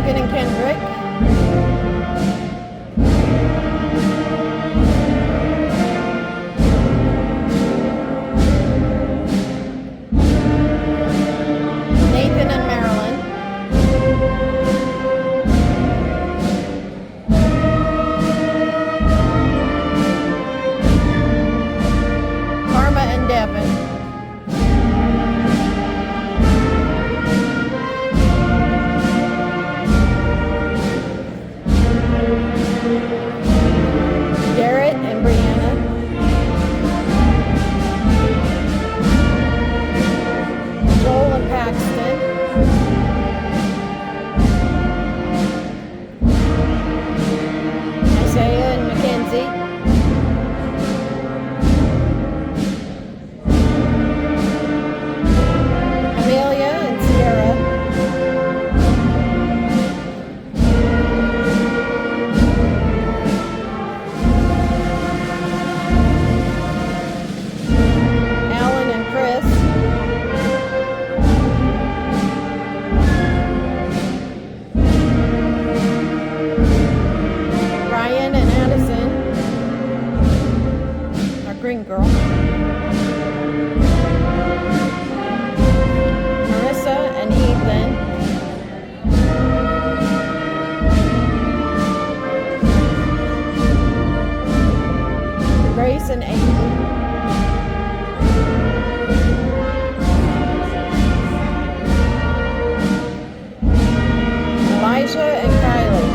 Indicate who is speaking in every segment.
Speaker 1: Logan and Kendrick. Nathan and Marilyn. Karma and Devin. Garrett and Brianna. Joel and Paxton. Isaiah and Mackenzie. Amelia and Sierra. Alan and Chris. Ryan and Addison. Our green girl. Marissa and Ethan. Grace and Aiden. Elijah and Kylie.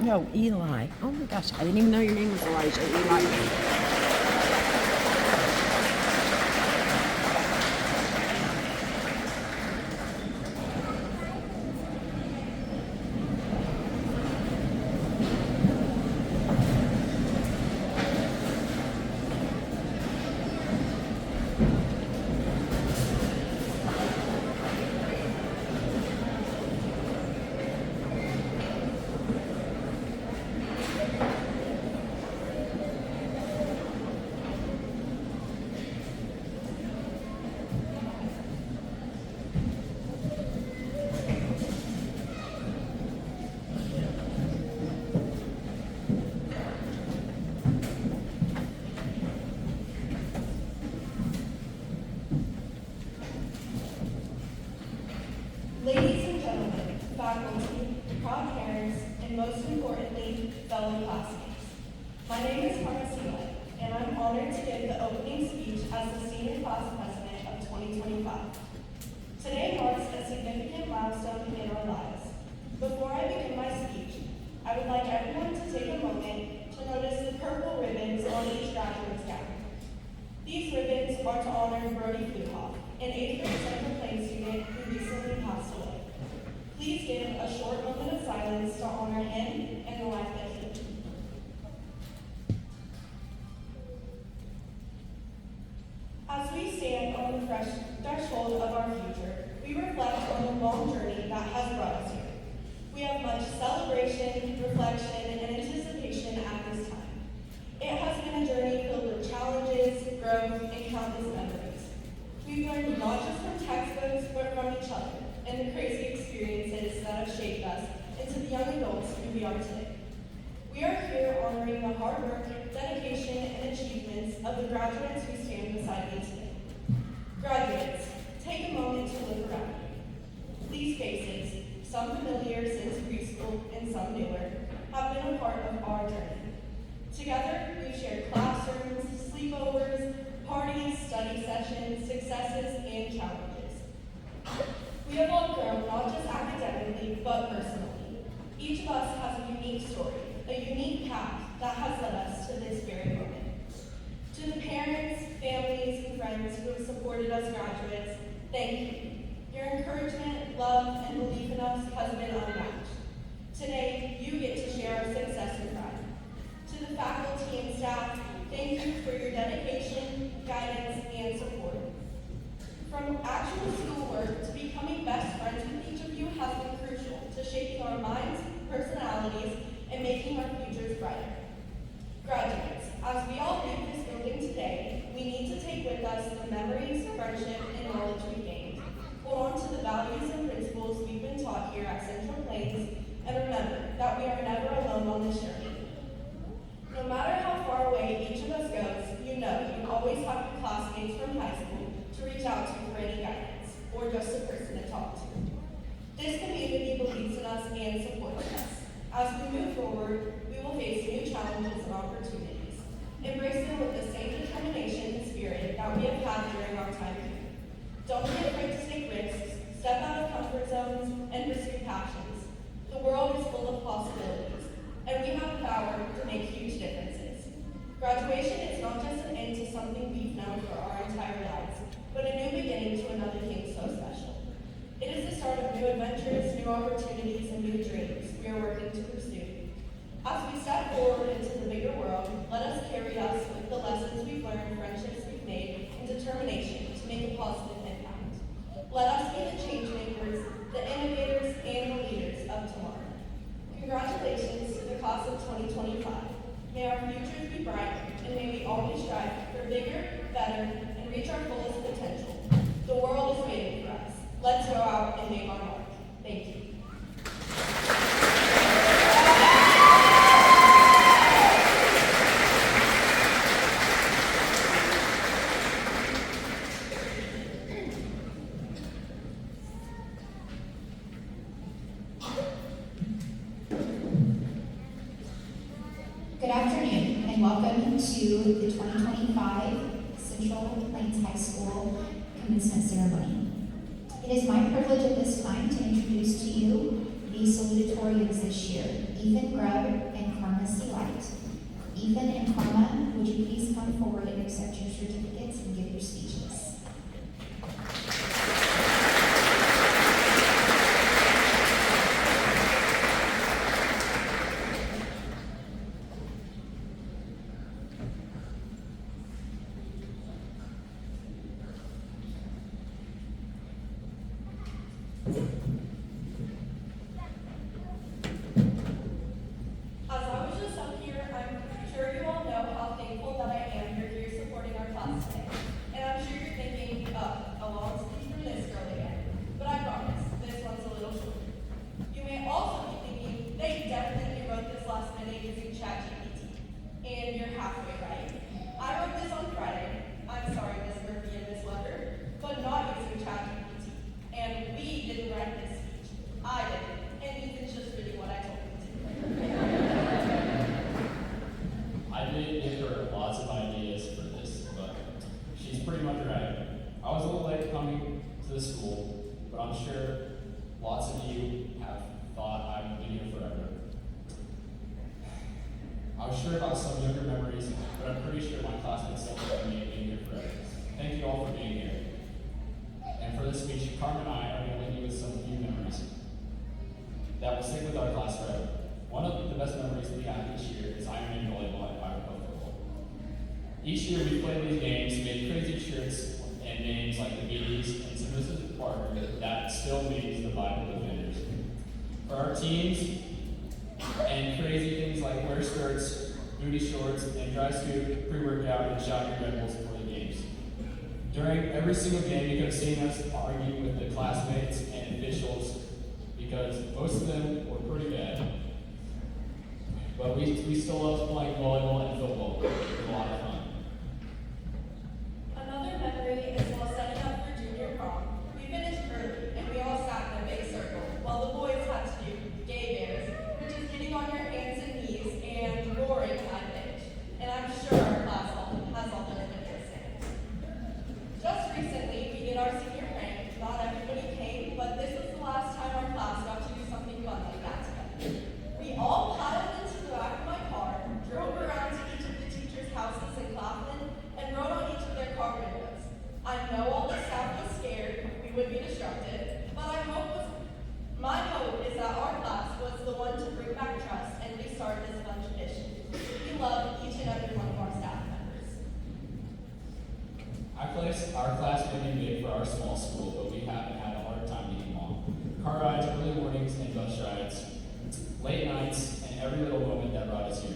Speaker 1: No, Eli. Oh my gosh, I didn't even know your name was Elijah. Eli.
Speaker 2: Ladies and gentlemen, faculty, proud parents, and most importantly, fellow classmates. My name is Marcela, and I'm honored to give the opening speech as the senior class president of 2025. Today marks a significant milestone in our lives. Before I begin my speech, I would like everyone to take a moment to notice the purple ribbons on each graduate's gown. These ribbons are to honor Brody Fluhoff, an 8th grade Central Plains student who recently passed away. Please give a short moment of silence to honor him and the life that he lived. As we stand on the threshold of our future, we reflect on the long journey that has brought us here. We have much celebration, reflection, and anticipation at this time. It has been a journey filled with challenges, growth, and countless memories. We've learned not just from textbooks, but from each other, and the crazy experiences that have shaped us into the young adults who we are today. We are here honoring the hard work, dedication, and achievements of the graduates who stand beside me today. Graduates, take a moment to look around you. These faces, some familiar since preschool and some newer, have been a part of our journey. Together, we've shared classrooms, sleepovers, parties, study sessions, successes, and challenges. We have all grown not just academically, but personally. Each of us has a unique story, a unique path that has led us to this very moment. To the parents, families, and friends who have supported us graduates, thank you. Your encouragement, love, and belief in us has been unmatched. Today, you get to share our success and pride. To the faculty and staff, thank you for your dedication, guidance, and support. From actual schoolwork to becoming best friends with each of you has been crucial to shaping our minds, personalities, and making our futures brighter. Graduates, as we all leave this building today, we need to take with us the memories, friendship, and knowledge we gained. As we move forward, we will face new challenges and opportunities. Embrace them with the same determination and spirit that we have had during our time here. Don't be afraid to take risks, step out of comfort zones, and pursue passions. The world is full of possibilities, and we have the power to make huge differences. Graduation is not just an end to something we've known for our entire lives, but a new beginning to another thing so special. It is the start of new adventures, new opportunities, and new dreams we are working to pursue. As we step forward into the bigger world, let us carry us with the lessons we've learned, friendships we've made, and determination to make a positive impact. Let us be the change makers, the innovators, and the leaders of tomorrow. Congratulations to the class of 2025. May our futures be bright, and may we always strive for bigger, better, and reach our fullest potential. The world is waiting for us. Let's go out and make our mark. Thank you.
Speaker 3: Good afternoon, and welcome to the 2025 Central Plains High School Commencement Ceremony. It is my privilege at this time to introduce to you the salutatorians this year, Ethan Grubb and Karma C. Light. Ethan and Karma, would you please come forward and accept your certificates and give your speeches?
Speaker 4: About some younger memories, but I'm pretty sure my classmates still have me being here forever. Thank you all for being here. And for this speech, Carmen and I are going to leave you with some few memories that will stick with our class forever. One of the best memories we have this year is Ironman volleyball and Pirate football. Each year we played these games, made crazy shirts and names like the Beatties and Submissive Parker that still means the Bible Defenders. For our teams, and crazy things like wear skirts, booty shorts, and dry scoop, pre-workout, and shot your Red Bulls before the games. During every single game, you could have seen us arguing with the classmates and officials because most of them were pretty bad. But we still loved playing volleyball and football. It was a lot of fun.
Speaker 2: Another memory is while setting up for junior prom. We finished early, and we all sat in a big circle, while the boys had to do gay bears, which is getting on your hands and knees and roaring high pitch. And I'm sure our class has all done it the same. Just recently, we did our senior prank. Not everybody came, but this was the last time our class got to do something fun like that together. We all piled into the back of my car, drove around to each of the teachers' houses in Claflin, and wrote on each of their car windows. I know all the staff was scared we would be disrupted, but my hope is that our class was the one to bring back trust and restart this fun tradition. We love each and every one of our staff members.
Speaker 4: Our class may be big for our small school, but we haven't had a hard time getting along. Car rides, early mornings, and bus rides, late nights, and every little moment that brought us here.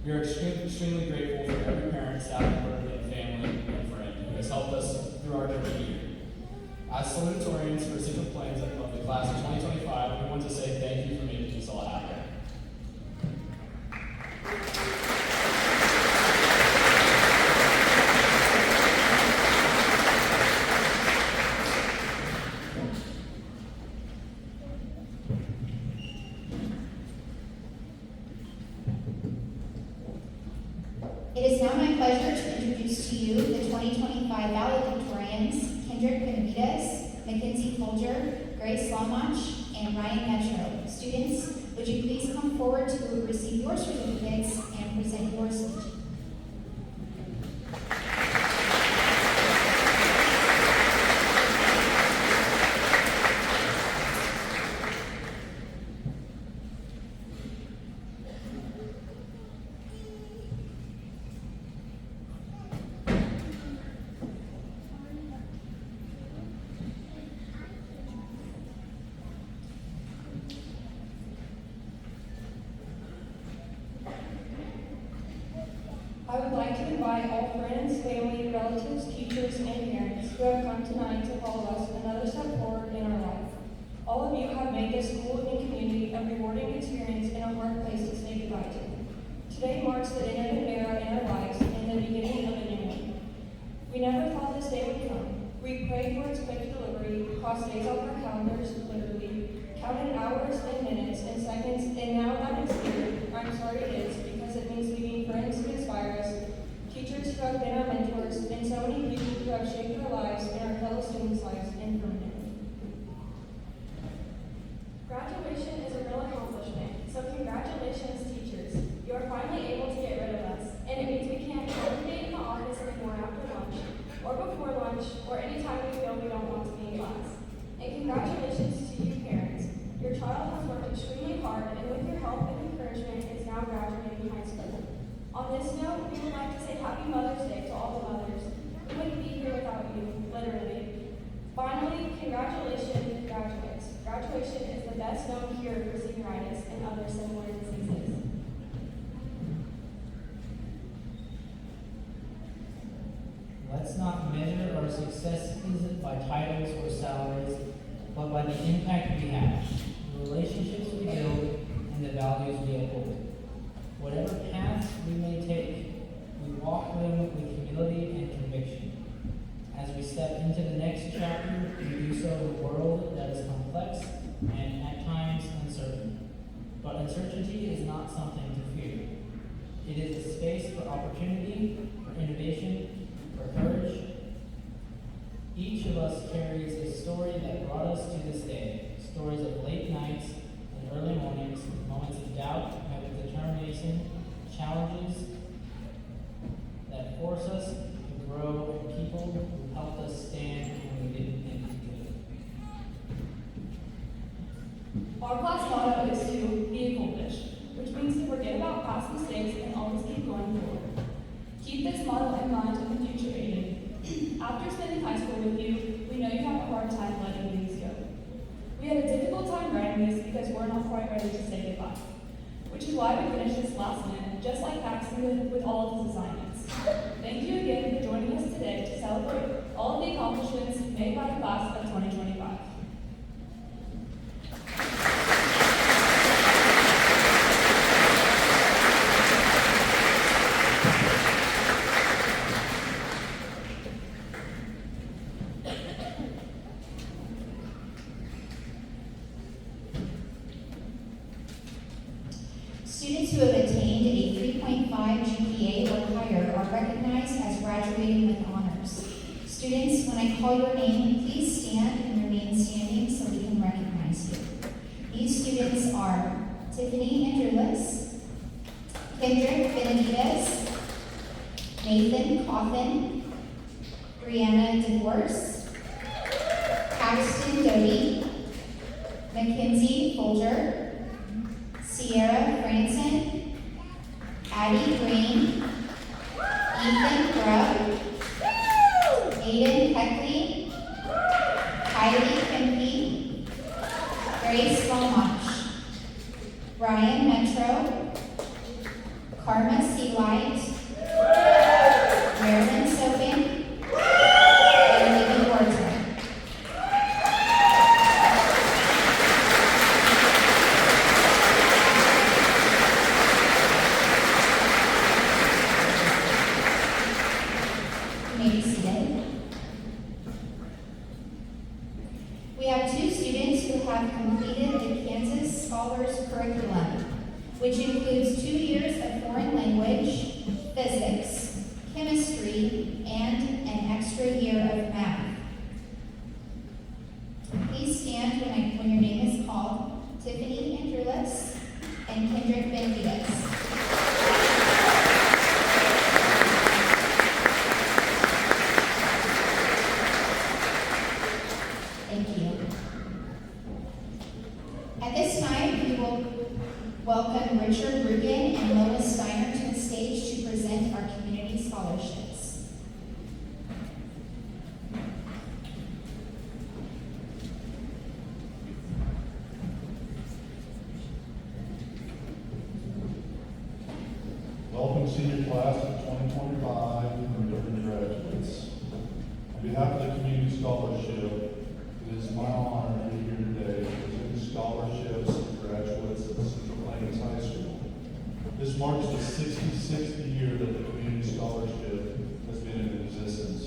Speaker 4: We are extremely grateful for every parent, staff member, and family and friend who has helped us through our journey here. As salutatorians for Central Plains of the class of 2025, we want to say thank you for making this all happen.
Speaker 3: It is now my pleasure to introduce to you the 2025 valedictorians, Kendrick Benavides, Mackenzie Folger, Grace Longmach, and Ryan Metro. Students, would you please come forward to receive your certificates and present your speech?
Speaker 2: I would like to invite all friends, family, relatives, teachers, and parents who have come tonight to follow us another step forward in our life. All of you have made this school and community a rewarding experience and a hard place to say goodbye to. Today marks the end of an era in our lives and the beginning of a new one. We never thought this day would come. We prayed for its quick delivery, crossed days off our calendars, literally, counted hours and minutes and seconds, and now that it's here, I'm sorry it is, because it means leaving friends who inspire us, teachers who have been our mentors, and so many people who have shaped our lives and our fellow students' lives permanently.
Speaker 5: Graduation is a real accomplishment, so congratulations, teachers. You are finally able to get rid of us, and it means we can't congregate in the office anymore after lunch, or before lunch, or anytime we feel we don't want to be in class. And congratulations to you parents. Your child has worked extremely hard, and with your help and encouragement is now graduating high school. On this note, we would like to say Happy Mother's Day to all the mothers. We wouldn't be here without you, literally. Finally, congratulations, graduates. Graduation is the best known cure for senioritis and other similar diseases.
Speaker 6: Let's not measure our successes by titles or salaries, but by the impact we have, the relationships we build, and the values we uphold. Whatever paths we may take, we walk them with humility and conviction. As we step into the next chapter, we do so in a world that is complex and at times uncertain. But uncertainty is not something to fear. It is a space for opportunity, for innovation, for courage. Each of us carries a story that brought us to this day. Stories of late nights and early mornings, moments of doubt met with determination, challenges that force us to grow, and people who helped us stand when we didn't think we could.
Speaker 2: Our class motto is to be accomplished, which means to forget about past mistakes and always keep going forward. Keep this motto in mind in the future, Aiden. After spending high school with you, we know you have a hard time letting these go. We had a difficult time writing these because we're not quite ready to say goodbye, which is why we finished this last minute, just like Paxton with all of his assignments. Thank you again for joining us today to celebrate all of the accomplishments made by the class of 2025.
Speaker 3: Students who have attained a 3.5 GPA or higher are recognized as graduating with honors. Students, when I call your name, please stand and remain standing so we can recognize you. These students are Tiffany Andrulis, Kendrick Benavides, Nathan Coffin, Brianna DeVorce, Paxton Doty, Mackenzie Folger, Sierra Franson, Addie Green, Ethan Grubb, Aiden Heckley, Kylie Kempe, Grace Longmach, Ryan Metro, Karma Sealight, Marilyn Sokin, and Libby Wharton. You may be seated. We have two students who have completed the Kansas Scholars Curriculum. which includes 2 years of foreign language, physics, chemistry, and an extra year of math. Please stand when your name is called. Tiffany Andrulis and Kendrick Benditas. Thank you. At this time, we will welcome Richard Rugen and Lois Steiner to the stage to present our community scholarships.
Speaker 7: Welcome senior class of 2025 and different graduates. On behalf of the Community Scholarship, it is my honor to be here today to present scholarships to graduates of Central Plains High School. This marks the 66th year that the Community Scholarship has been in existence.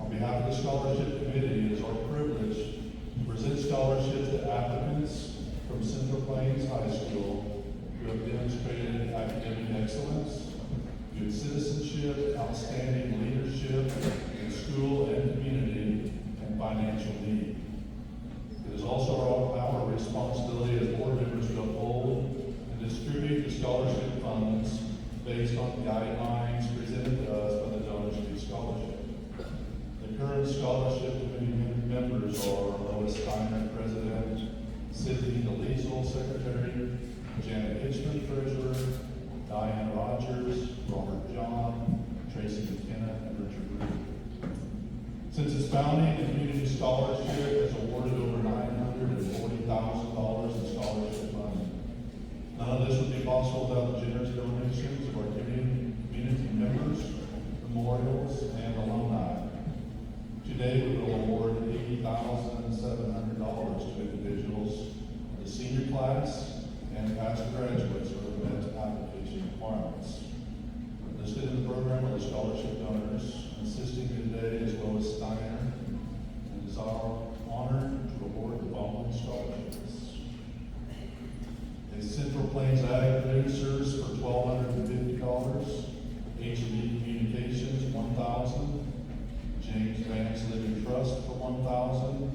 Speaker 7: On behalf of the Scholarship Committee, it is our privilege to present scholarships to applicants from Central Plains High School who have demonstrated academic excellence, good citizenship, outstanding leadership in school and community, and financial need. It is also our responsibility as board members to uphold and distribute the scholarship funds based on guidelines presented to us by the Donors Street Scholarship. The current scholarship committee members are Lois Steiner, President, Sydney DeLiesel, Secretary, Janet Hitchman, Treasurer, Diane Rogers, Robert John, Tracy McKenna, and Richard Reed. Since its founding, the Community Scholarship has awarded over $940,000 in scholarship money. None of this would be possible without the generous donations of our community members, memorials, and alumni. Today, we will award $80,700 to individuals in the senior class and past graduates who have met application requirements. Listed in the program are the scholarship donors. Assisting today is Lois Steiner, and it is our honor to award the following scholarships. A Central Plains Ag Producers for $1,250, H&E Communications $1,000, James Vance Living Trust for $1,000,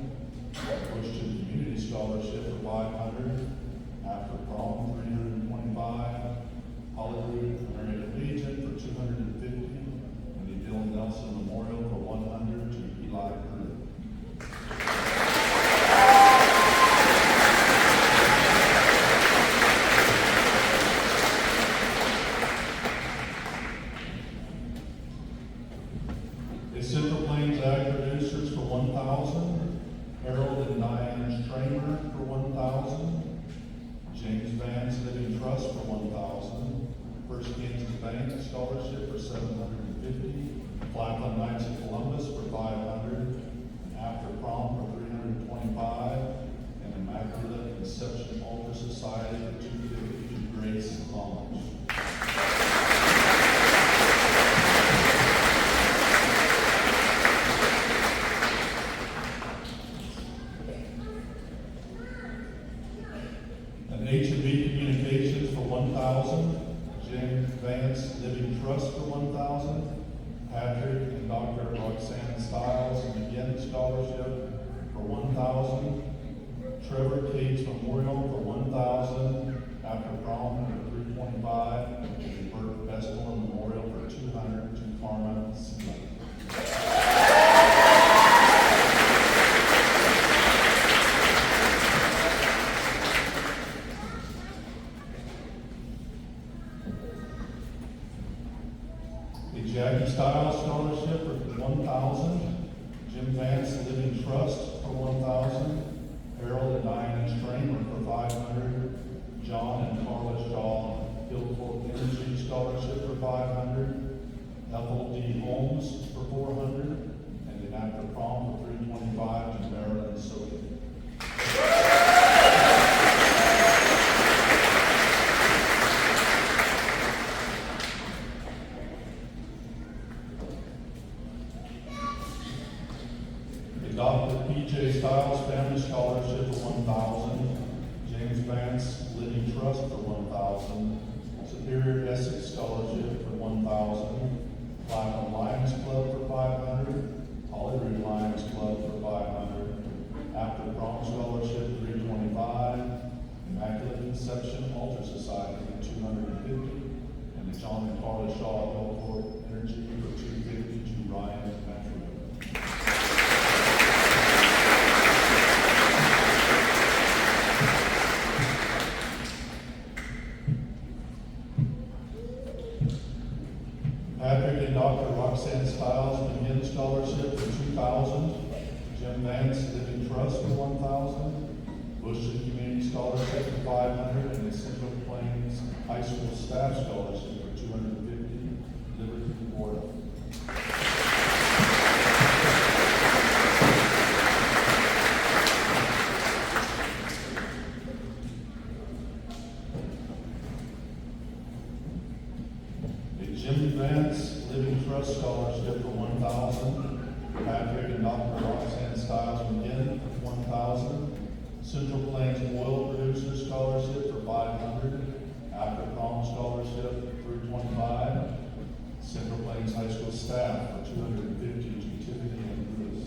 Speaker 7: Christian Community Scholarship for $500, After Prom $325, Hollywood American Legion for $250, and the Bill Nelson Memorial for $100 to Eli Crew. A Central Plains Ag Producers for $1,000, Harold and Diane Stramer for $1,000, James Vance Living Trust for $1,000, First Kansas Bank Scholarship for $750, Flatlin Knights of Columbus for $500, After Prom for $325, and Immaculate Conception Altar Society for $250 to Grace Lodge. An H&B Communications for $1,000, James Vance Living Trust for $1,000, Patrick and Dr. Roxanne Stiles and again Scholarship for $1,000, Trevor Cates Memorial for $1,000, After Prom for $325, and Bert Vestal Memorial for $200 to Karma Smith. Jackie Stiles Scholarship for $1,000, Jim Vance Living Trust for $1,000, Harold and Diane Stramer for $500, John and Carla Shaw Hillfork Energy Scholarship for $500, Ethel D. Holmes for $400, and the After Prom for $325 to Marilyn Sophie. Dr. P.J. Stiles Family Scholarship for $1,000, James Vance Living Trust Trust for 1,000, Superior Essex Scholarship for 1,000, Platinum Lions Club for 500, Holyrood Lions Club for 500, After Prom Scholarship 325, Immaculate Conception Altar Society for 250, and the John and Carla Shaw Gulfport Energy for 250 to Ryan Metro. Patrick and Dr. Roxanne Stiles Begin Scholarship for 2,000, Jim Vance Living Trust for 1,000, Bushton Community Scholarship for 500, and the Central Plains High School Staff Scholarship for 250, Liberty, Florida. Jim Vance Living Trust Scholarship for 1,000, Patrick and Dr. Roxanne Stiles McGinn for 1,000, Central Plains Oil Producers Scholarship for 500, After Prom Scholarship for 325, Central Plains High School Staff for 250 to Tiffany and Lewis.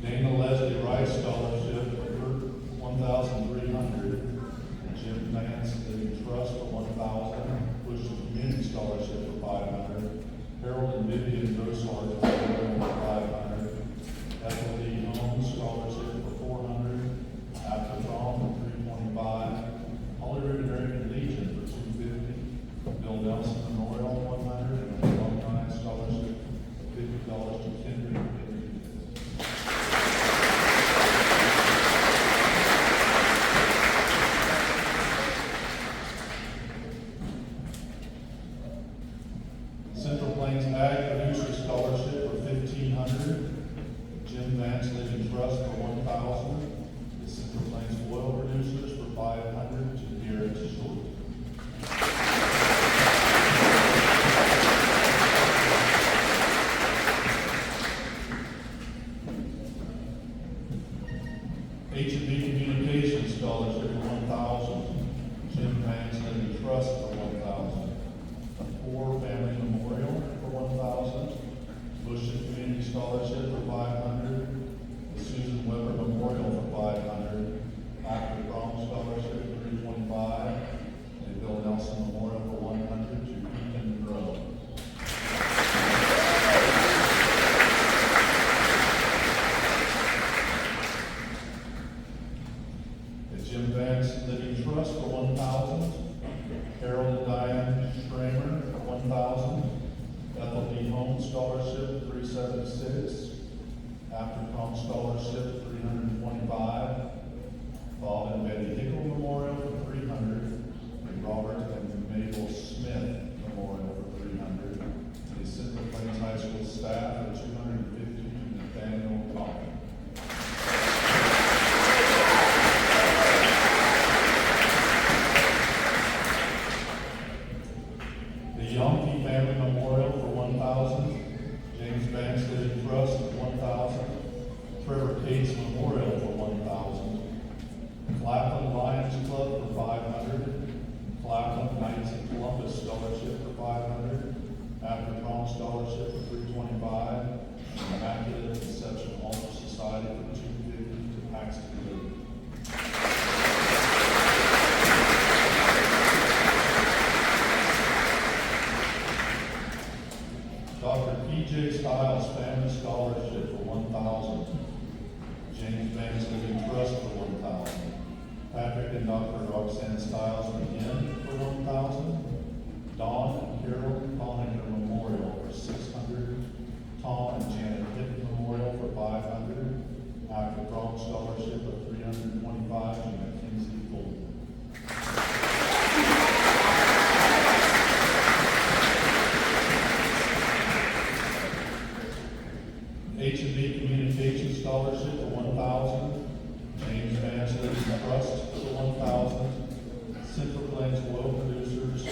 Speaker 7: Dana Leslie Rice Scholarship for 1,300, Jim Vance Living Trust for 1,000, Bushton Community Scholarship for 500, Harold and Vivian Grossart for 500, Ethel D. Holmes Scholarship for 400, After Prom for 325, Holyrood American Legion for 250, Bill Nelson Memorial 100, and a Alumni Scholarship for $50 to Kendrick. Central Plains Ag Producer Scholarship for 1,500, Jim Vance Living Trust for 1,000, the Central Plains Oil Producers for 500 to Garrett Short. H&B Communications Scholarship for 1,000, Jim Vance Living Trust for 1,000. Poor Family Memorial for 1,000, Bushton Community Scholarship for 500, the Susan Weber Memorial for 500, After Prom Scholarship for 325, and Bill Nelson Memorial for 100 to Ethan Grove. The Jim Vance Living Trust for 1,000, Carol and Diane Schramer for 1,000, Ethel D. Holmes Scholarship 376, After Prom Scholarship 325, Bob and Betty Hickle Memorial for 300, and Robert and Mabel Smith Memorial for 300, and the Central Plains High School Staff for 250, Nathaniel Coffin. The Yonke Family Memorial for 1,000, James Banks Living Trust for 1,000, Trevor Cates Memorial for 1,000, Claflin Lions Club for 500, Claflin Knights of Columbus Scholarship for 500, After Prom Scholarship for 325, and Immaculate Conception Altar Society for 250 to Paxton Lee. Dr. P.J. Stiles Family Scholarship for 1,000, James Vance Living Trust for 1,000, Patrick and Dr. Roxanne Stiles McGinn for 1,000, Dawn and Carol Conacher Memorial for 600, Tom and Janet Hitt Memorial for 500, After Prom Scholarship of 325 to Mackenzie Gold. H&B Communications Scholarship for 1,000, James Vance Living Trust for 1,000, Central Plains Oil Producers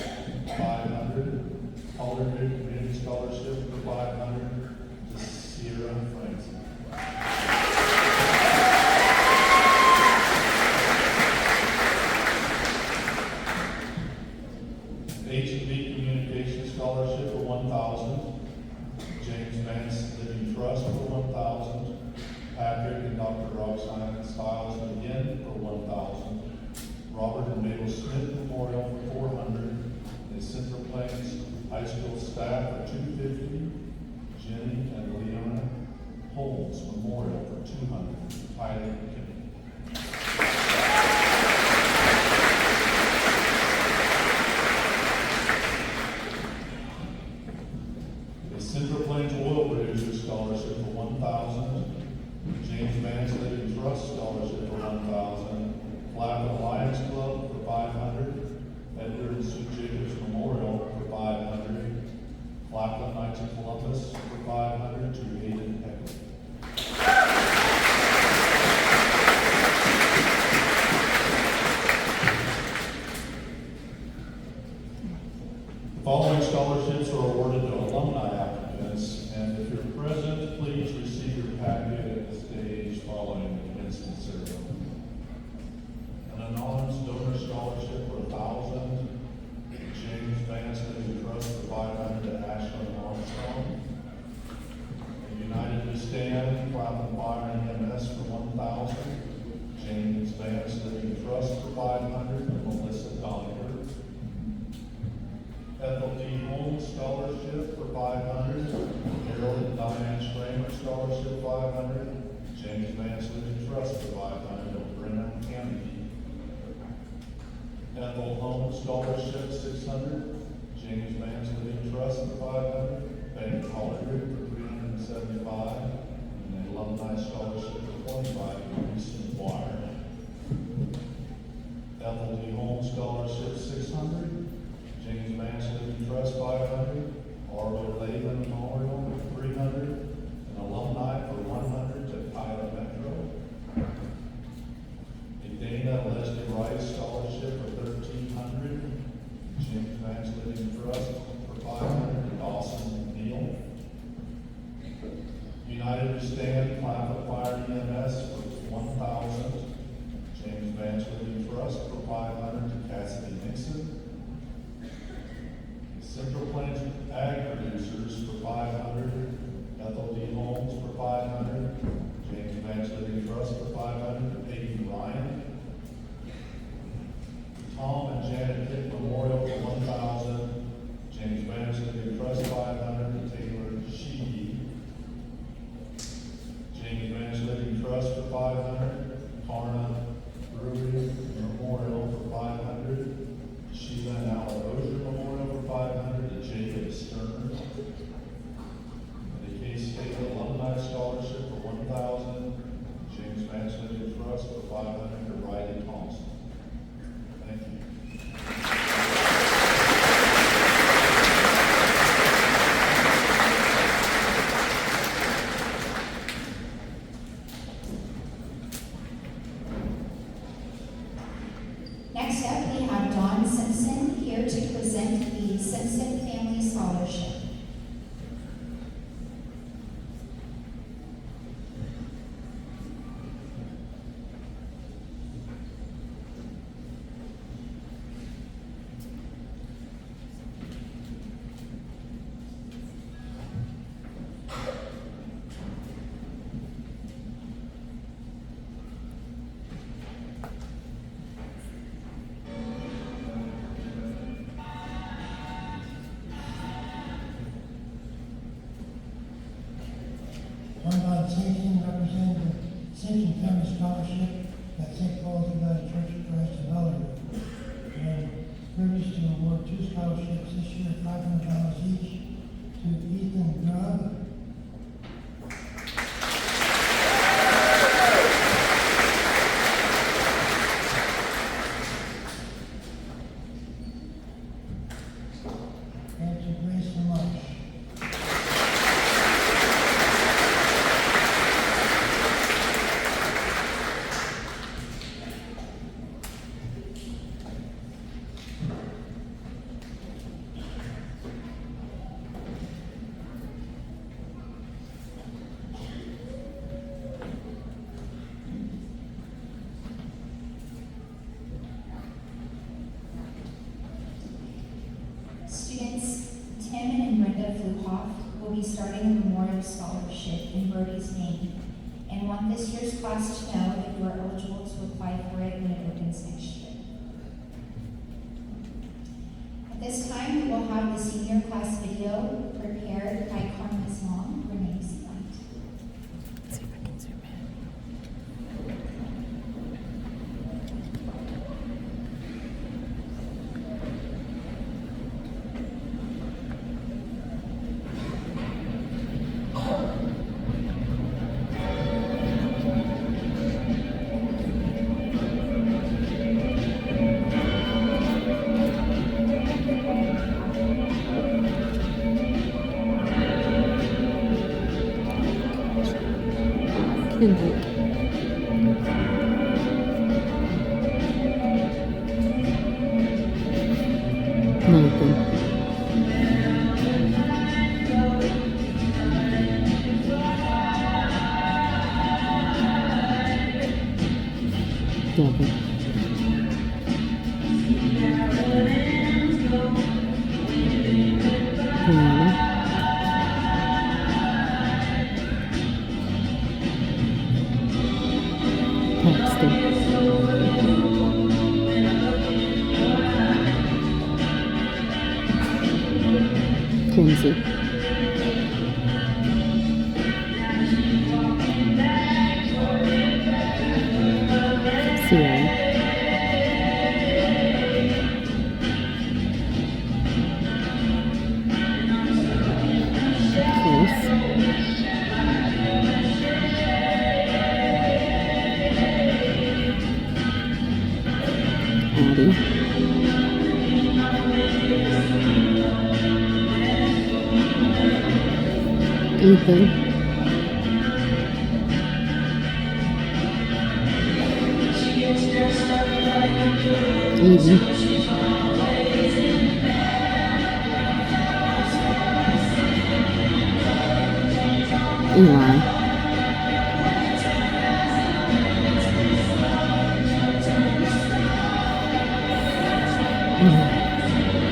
Speaker 7: 500, Holyrood Community Scholarship for 500, Trust for 1,000. Patrick and Dr. Roxanne Stiles McGinn for 1,000. Robert and Mabel Smith Memorial for 400. And Central Plains High School staff for 250. Jenny and Leona Holmes Memorial for 200. Tyler McKinney. The Central Plains Oil Producer Scholarship for 1,000. James Vance Living Trust Scholarship for 1,000. Flappin Lions Club for 500. Edward and Sue Jacobs Memorial for 500. Flappin Knights of Columbus for 500 to Hayden Heckler. The following scholarships are awarded to alumni applicants, and if you're present, please receive your packet at the stage following the commencement ceremony. An anonymous donor scholarship for 1,000. James Vance Living Trust for 500 to Ashlyn Armstrong. A United We Stand Clapham Fire and EMS for 1,000. James Vance Living Trust for 500 to Melissa Doniger. Ethel D. Holmes Scholarship for 500. Harold and Diane Schramer Scholarship 500. James Vance Living Trust for 500 to Brenna Kennedy. Ethel Holmes Scholarship 600. James Vance Living Trust for 500. Ben Collier for 375. And an alumni scholarship for 25 to Houston Wire. Ethel D. Holmes Scholarship 600. James Vance Living Trust 500. Arlo Leyland Memorial for 300. An alumni for 100 to Kyla Metro. A Dana Leslie Rice Scholarship for 1,300. James Vance Living Trust for 500 to Dawson Neal. United We Stand Clapham Fire EMS for 1,000. James Vance Living Trust for 500 to Cassidy Nixon. Central Plains Ag Producers for 500. Ethel D. Holmes for 500. James Vance Living Trust for 500 to Peyton Ryan. Tom and Janet Pitt Memorial for 1,000. James Vance Living Trust 500 to Taylor Sheedy. James Vance Living Trust for 500. Karna Brewery Memorial for 500. Sheila and Alan Ozier Memorial for 500 to Jacob Stern. The Case State Alumni Scholarship for 1,000. James Vance Living Trust for 500 to Riley Thompson. Thank you.
Speaker 3: Next up, we have Dawn Simpson here to present the Simpson Family Scholarship.
Speaker 8: I'm Bob Simpson, representing the Simpson Family Scholarship at St. Paul's United Church of Christ in Hollywood. And privileged to award 2 scholarships this year, $500 each, to Ethan Grubb. And to Grace Lamarche.
Speaker 3: will be starting a memorial scholarship in Brody's name and want this year's class to know that you are eligible to apply for it when it opens next year. At this time, we will have the senior class video prepared by Carmen's mom, Renee Sealand.
Speaker 1: Let's see if I can zoom in. Kendrick. Nathan. Devin. Brianna. Paxton. Kinsey. Sierra. Chris. Addie. Ethan. Eden. Eli.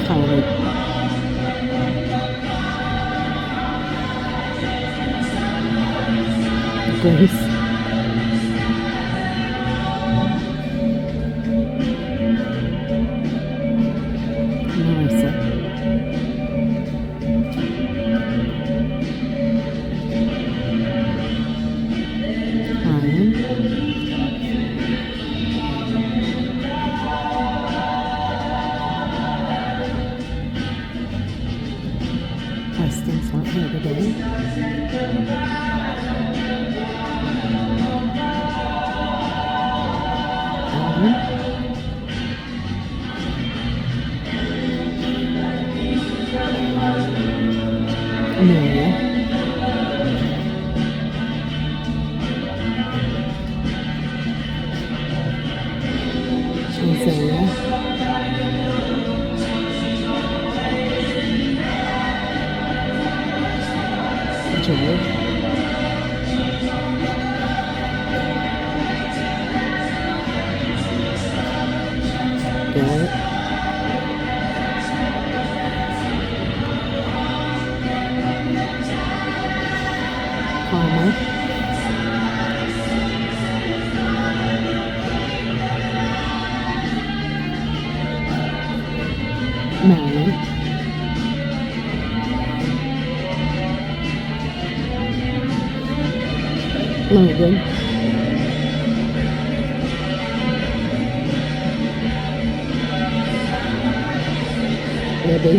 Speaker 1: Kylie. Grace. Marissa. Ryan. Preston's not here today. Alvin. Amelia. Isaiah. Joy. Garrett. Palmer. Marion. Logan. Libby.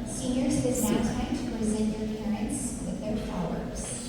Speaker 3: Seniors, it is now time to present your parents with their flowers.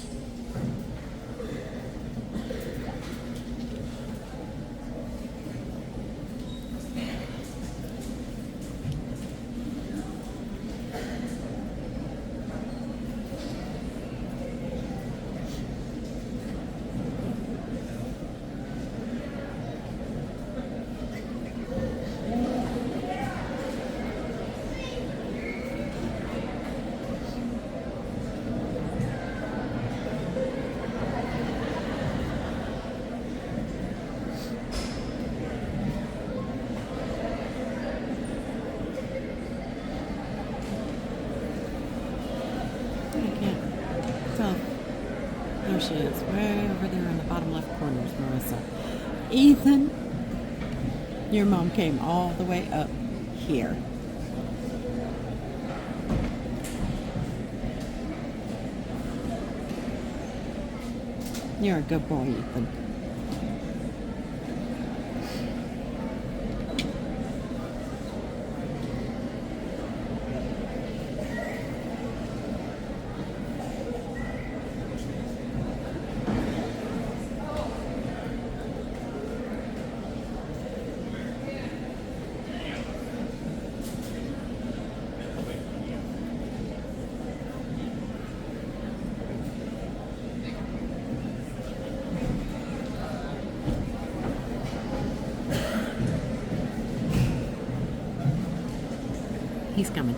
Speaker 1: There she is, way over there in the bottom left corner is Marissa. Ethan, your mom came all the way up here. You're a good boy, Ethan. He's coming.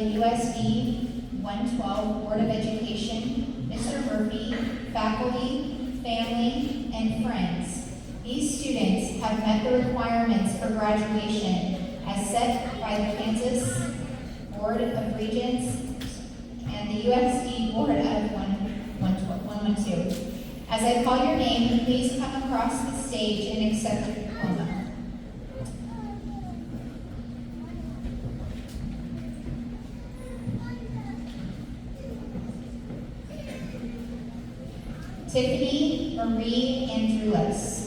Speaker 3: the USD 112 Board of Education, Mr. Murphy, faculty, family, and friends. These students have met the requirements for graduation as set by the Kansas Board of Regents and the USD Board of 112. As I call your name, please come across the stage and accept your diploma. Tiffany Marie Andrulis.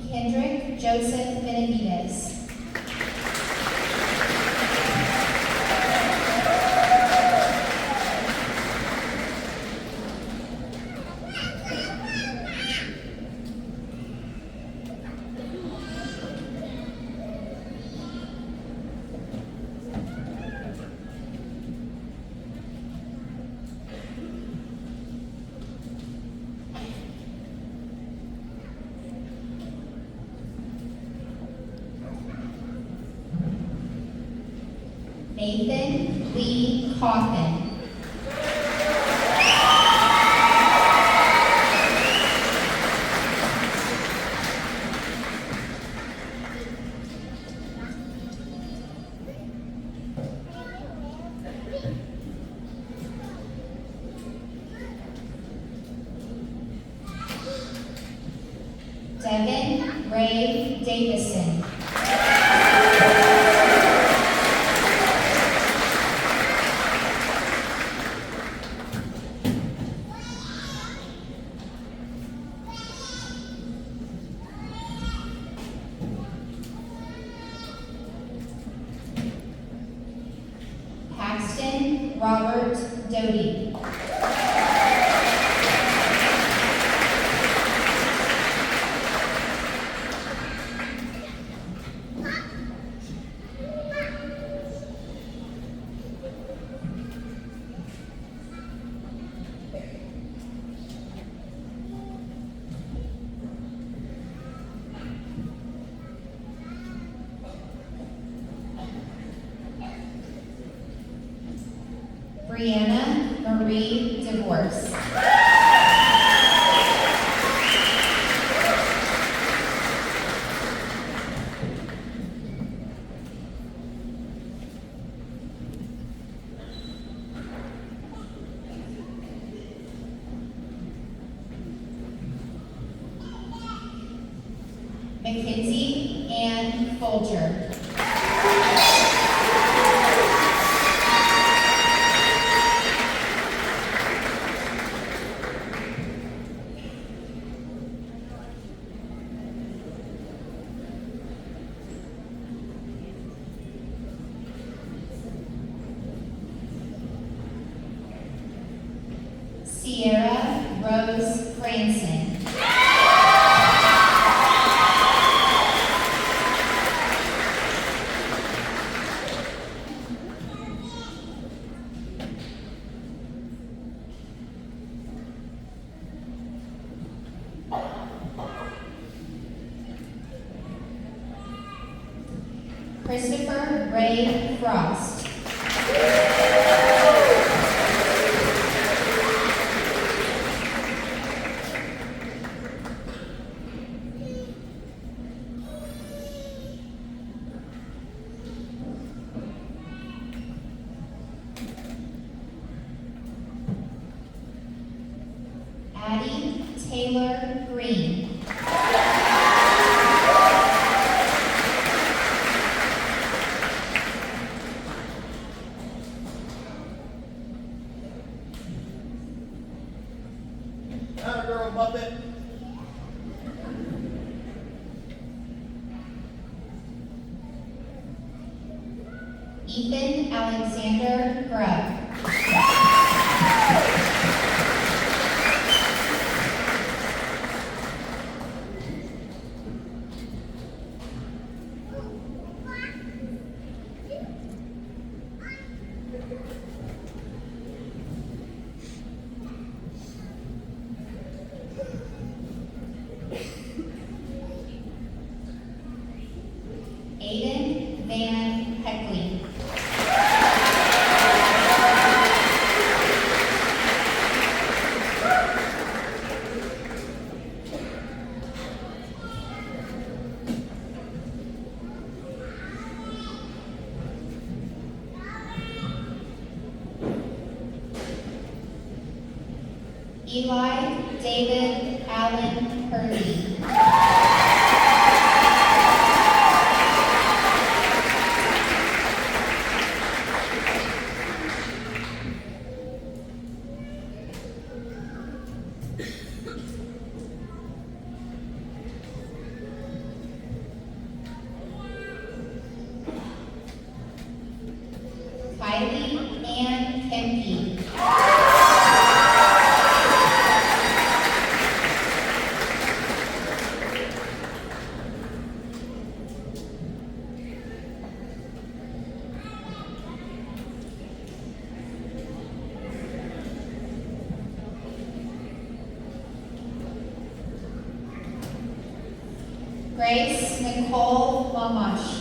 Speaker 3: Kendrick Joseph Benavides. Nathan Lee Coffin. Devin Ray Davison. Paxton Robert Doty. Brianna Marie Divorce. Mackenzie Ann Folger. Sierra Rose Branson. Christopher Ray Frost. Addie Taylor Green.
Speaker 9: Girl Muppet.
Speaker 3: Ethan Alexander Grubb. Aiden Van Heckley. Eli David Allen Hurley. Kylie Ann Kempe. Grace Nicole Lamash.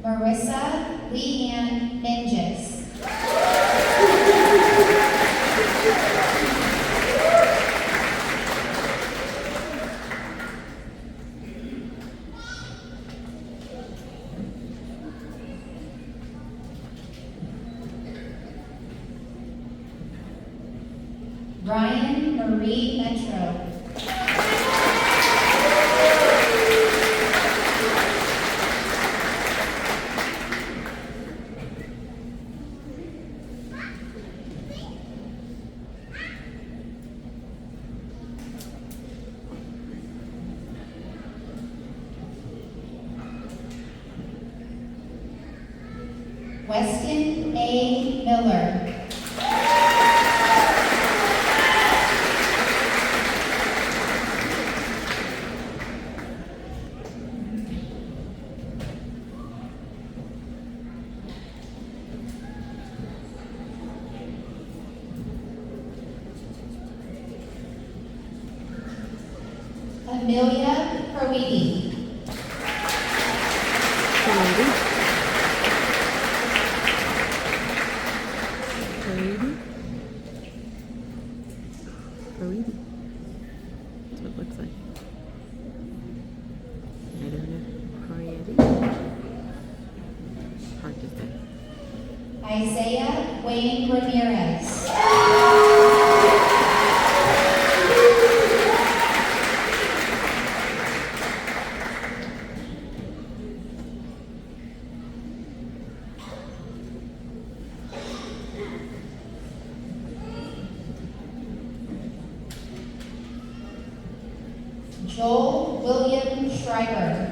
Speaker 3: Marissa Leanne Ninjas. Ryan Marie Metro. Weston A. Miller. Amelia Proidi.
Speaker 1: Proidi. That's what it looks like. I don't know. Proidi. Hard to say.
Speaker 3: Isaiah Wayne Ramirez. Joel William Schreiber.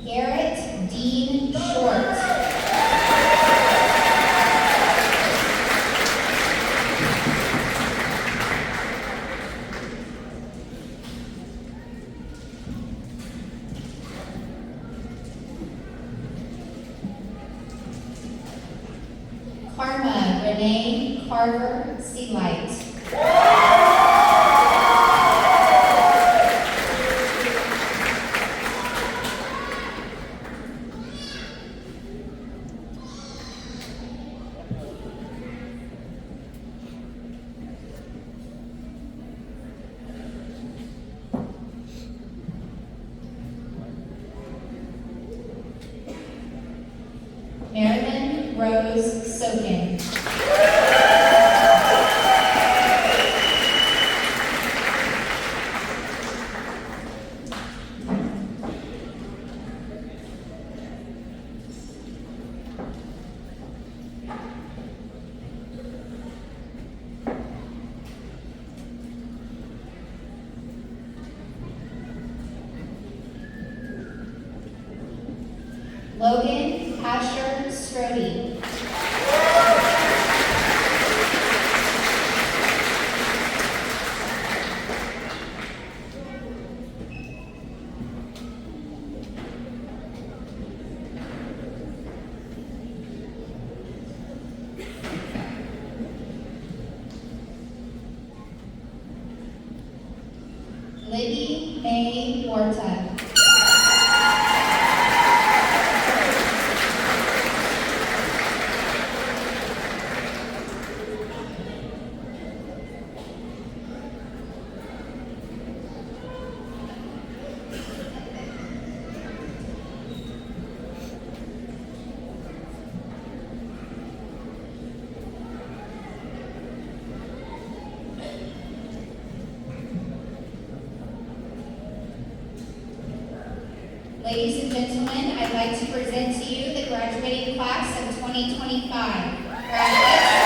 Speaker 3: Garrett Dean Short. Karma Renee Carver Sealight. Rose Sokin. Logan Asher Strode. Libby May Warta. Ladies and gentlemen, I'd like to present to you the graduating class of 2025. Graduates,